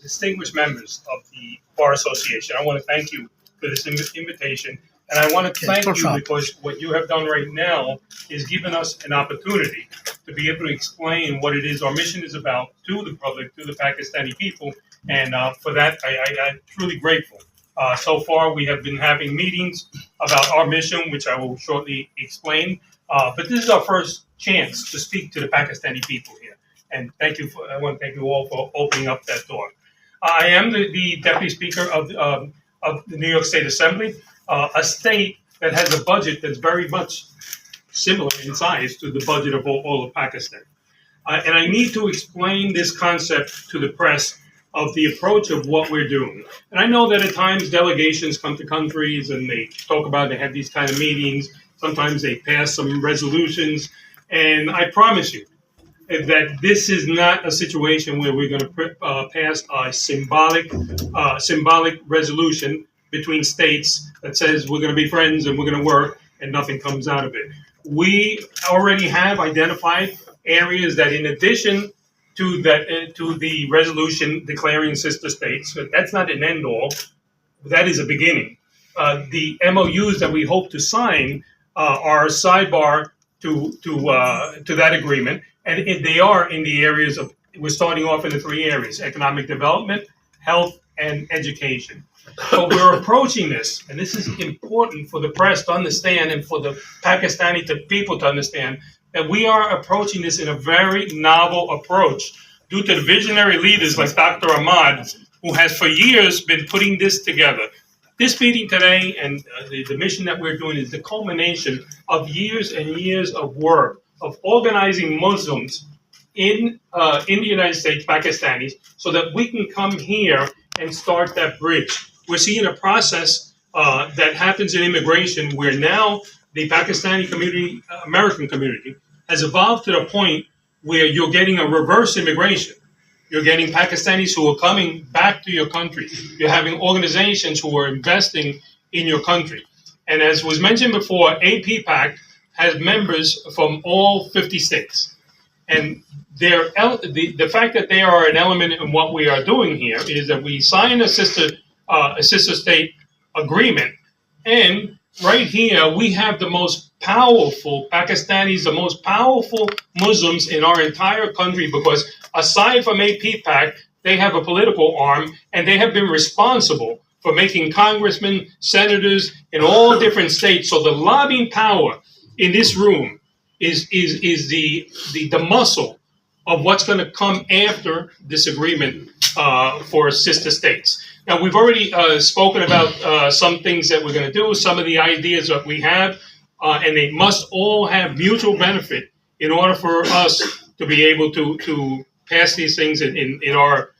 distinguished members of the Bar Association. I want to thank you for this invitation. And I want to thank you because what you have done right now is given us an opportunity to be able to explain what it is our mission is about to the public, to the Pakistani people. And for that, I'm truly grateful. So far, we have been having meetings about our mission, which I will shortly explain. But this is our first chance to speak to the Pakistani people here. And thank you. I want to thank you all for opening up that door. I am the Deputy Speaker of the New York State Assembly, a state that has a budget that's very much similar in size to the budget of all of Pakistan. And I need to explain this concept to the press of the approach of what we're doing. And I know that at times delegations come to countries and they talk about, they have these kind of meetings. Sometimes they pass some resolutions. And I promise you that this is not a situation where we're going to pass a symbolic resolution between states that says we're going to be friends and we're going to work and nothing comes out of it. We already have identified areas that in addition to that, to the resolution declaring sister states. So that's not an end all. That is a beginning. The MOUs that we hope to sign are a sidebar to that agreement, and they are in the areas of. We're starting off in the three areas: economic development, health, and education. So we're approaching this, and this is important for the press to understand and for the Pakistani people to understand, that we are approaching this in a very novel approach due to the visionary leaders like Dr. Ahmad, who has for years been putting this together. This meeting today and the mission that we're doing is the culmination of years and years of work of organizing Muslims in the United States, Pakistanis, so that we can come here and start that bridge. We're seeing a process that happens in immigration where now the Pakistani community, American community, has evolved to the point where you're getting a reverse immigration. You're getting Pakistanis who are coming back to your country. You're having organizations who are investing in your country. And as was mentioned before, APPAC has members from all 50 states. And the fact that they are an element in what we are doing here is that we sign a sister state agreement, and right here we have the most powerful Pakistanis, the most powerful Muslims in our entire country, because aside from APPAC, they have a political arm, and they have been responsible for making congressmen, senators in all different states. So the lobbying power in this room is the muscle of what's going to come after this agreement for sister states. Now, we've already spoken about some things that we're going to do, some of the ideas that we have, and they must all have mutual benefit in order for us to be able to pass these things in our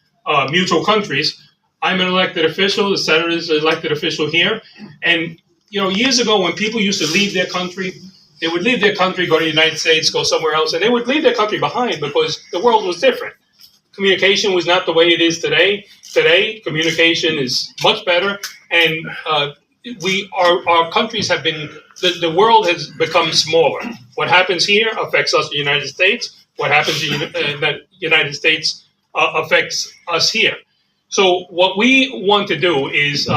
mutual countries. I'm an elected official. The senator is an elected official here. And, you know, years ago when people used to leave their country, they would leave their country, go to the United States, go somewhere else, and they would leave their country behind because the world was different. Communication was not the way it is today. Today, communication is much better, and our countries have been, the world has become smaller. What happens here affects us in the United States. What happens in the United States affects us here. So what we want to do is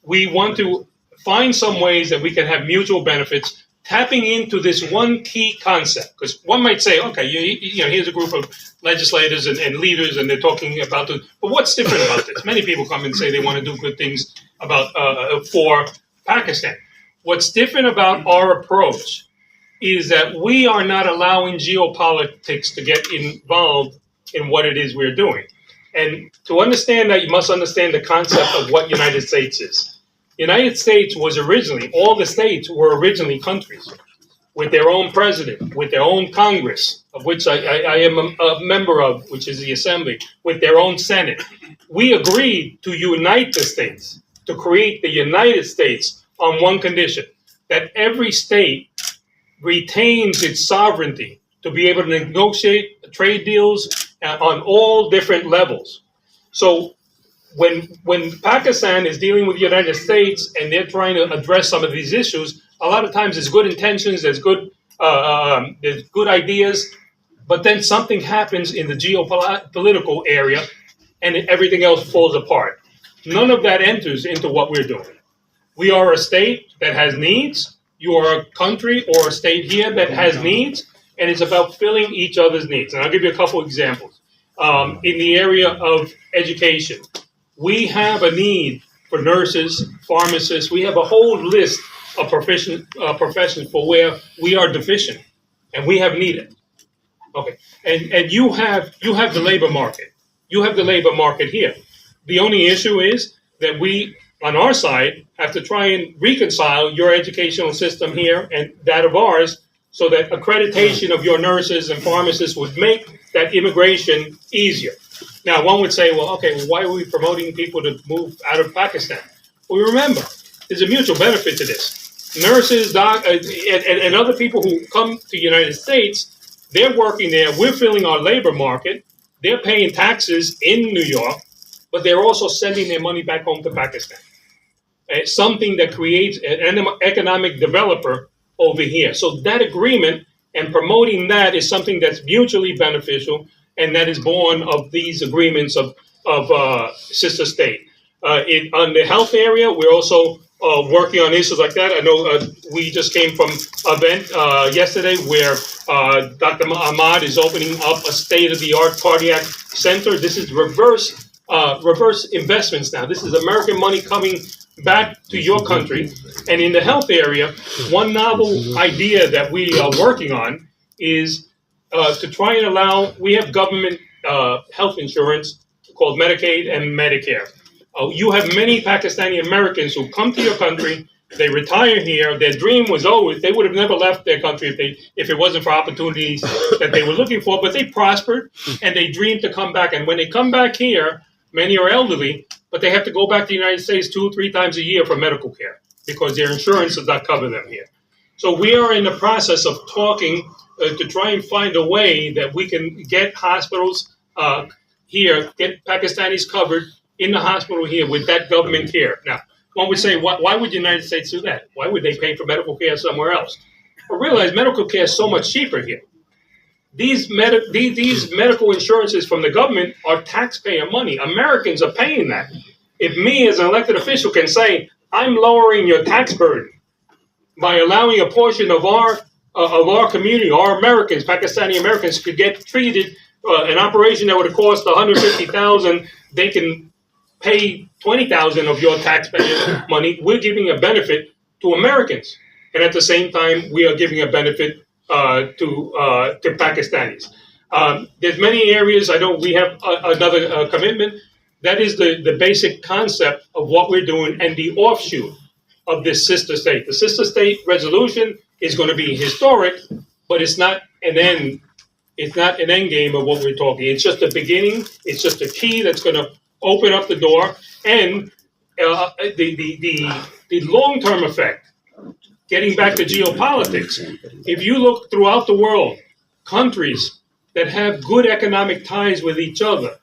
we want to find some ways that we can have mutual benefits, tapping into this one key concept. Because one might say, okay, you know, here's a group of legislators and leaders, and they're talking about it. But what's different about this? Many people come and say they want to do good things about for Pakistan. What's different about our approach is that we are not allowing geopolitics to get involved in what it is we're doing. And to understand that, you must understand the concept of what United States is. United States was originally, all the states were originally countries with their own president, with their own Congress, of which I am a member of, which is the Assembly, with their own Senate. We agreed to unite the states, to create the United States on one condition, that every state retains its sovereignty to be able to negotiate trade deals on all different levels. So when Pakistan is dealing with the United States and they're trying to address some of these issues, a lot of times there's good intentions, there's good ideas, but then something happens in the geopolitical area and everything else falls apart. None of that enters into what we're doing. We are a state that has needs. You are a country or a state here that has needs, and it's about filling each other's needs. And I'll give you a couple examples. In the area of education, we have a need for nurses, pharmacists. We have a whole list of professions for where we are deficient, and we have needed. Okay, and you have the labor market. You have the labor market here. The only issue is that we, on our side, have to try and reconcile your educational system here and that of ours, so that accreditation of your nurses and pharmacists would make that immigration easier. Now, one would say, well, okay, why are we promoting people to move out of Pakistan? Well, remember, there's a mutual benefit to this. Nurses, and other people who come to the United States, they're working there. We're filling our labor market. They're paying taxes in New York, but they're also sending their money back home to Pakistan. It's something that creates an economic developer over here. So that agreement and promoting that is something that's mutually beneficial, and that is born of these agreements of sister state. On the health area, we're also working on issues like that. I know we just came from an event yesterday where Dr. Ahmad is opening up a state-of-the-art cardiac center. This is reverse investments now. This is American money coming back to your country. And in the health area, one novel idea that we are working on is to try and allow, we have government health insurance called Medicaid and Medicare. You have many Pakistani Americans who come to your country, they retire here. Their dream was always, they would have never left their country if it wasn't for opportunities that they were looking for, but they prospered and they dreamed to come back. And when they come back here, many are elderly, but they have to go back to the United States 2 or 3 times a year for medical care because their insurance does not cover them here. So we are in the process of talking to try and find a way that we can get hospitals here, get Pakistanis covered in the hospital here with that government care. Now, one would say, why would the United States do that? Why would they pay for medical care somewhere else? But realize medical care is so much cheaper here. These medical insurances from the government are taxpayer money. Americans are paying that. If me as an elected official can say, I'm lowering your tax burden by allowing a portion of our community, our Americans, Pakistani Americans, could get treated, an operation that would have cost $150,000, they can pay $20,000 of your taxpayer money. We're giving a benefit to Americans, and at the same time, we are giving a benefit to Pakistanis. There's many areas. I know we have another commitment. That is the basic concept of what we're doing and the offshoot of this sister state. The sister state resolution is going to be historic, but it's not an end. It's not an end game of what we're talking. It's just the beginning. It's just a key that's going to open up the door, and the long-term effect. Getting back to geopolitics, if you look throughout the world, countries that have good economic ties with each other,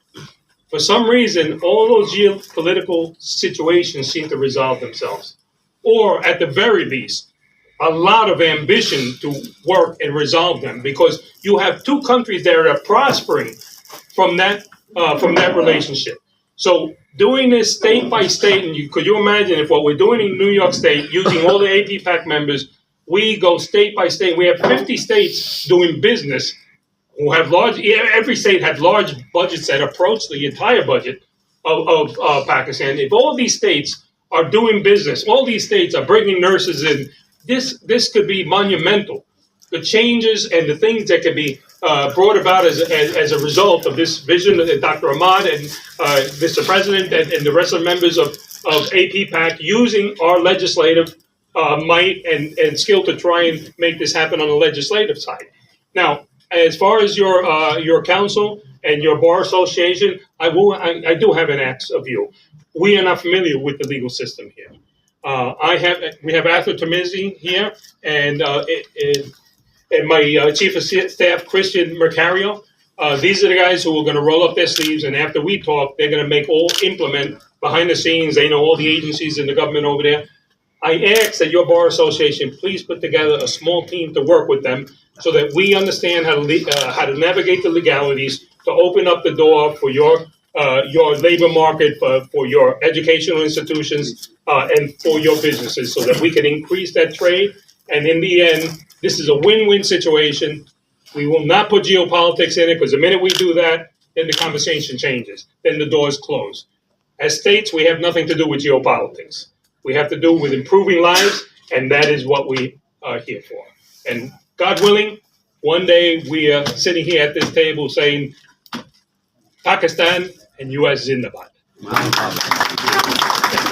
for some reason, all those geopolitical situations seem to resolve themselves. Or at the very least, a lot of ambition to work and resolve them, because you have two countries that are prospering from that relationship. So doing this state by state, and could you imagine if what we're doing in New York State, using all the APPAC members, we go state by state. We have 50 states doing business who have every state has large budgets that approach the entire budget of Pakistan. If all these states are doing business, all these states are bringing nurses in, this could be monumental. The changes and the things that could be brought about as a result of this vision that Dr. Ahmad and Mr. President and the rest of the members of APPAC using our legislative might and skill to try and make this happen on the legislative side. Now, as far as your council and your bar association, I do have an ask of you. We are not familiar with the legal system here. We have Arthur Tamizi here, and my chief of staff, Christian Mercario. These are the guys who are going to roll up their sleeves, and after we talk, they're going to implement behind the scenes. They know all the agencies in the government over there. I ask that your bar association please put together a small team to work with them so that we understand how to navigate the legalities to open up the door for your your labor market for your educational institutions and for your businesses so that we can increase that trade. And in the end, this is a win-win situation. We will not put geopolitics in it because the minute we do that, then the conversation changes. Then the doors close. As states, we have nothing to do with geopolitics. We have to do with improving lives, and that is what we are here for. And God willing, one day we are sitting here at this table saying, Pakistan and U.S. Zindabad.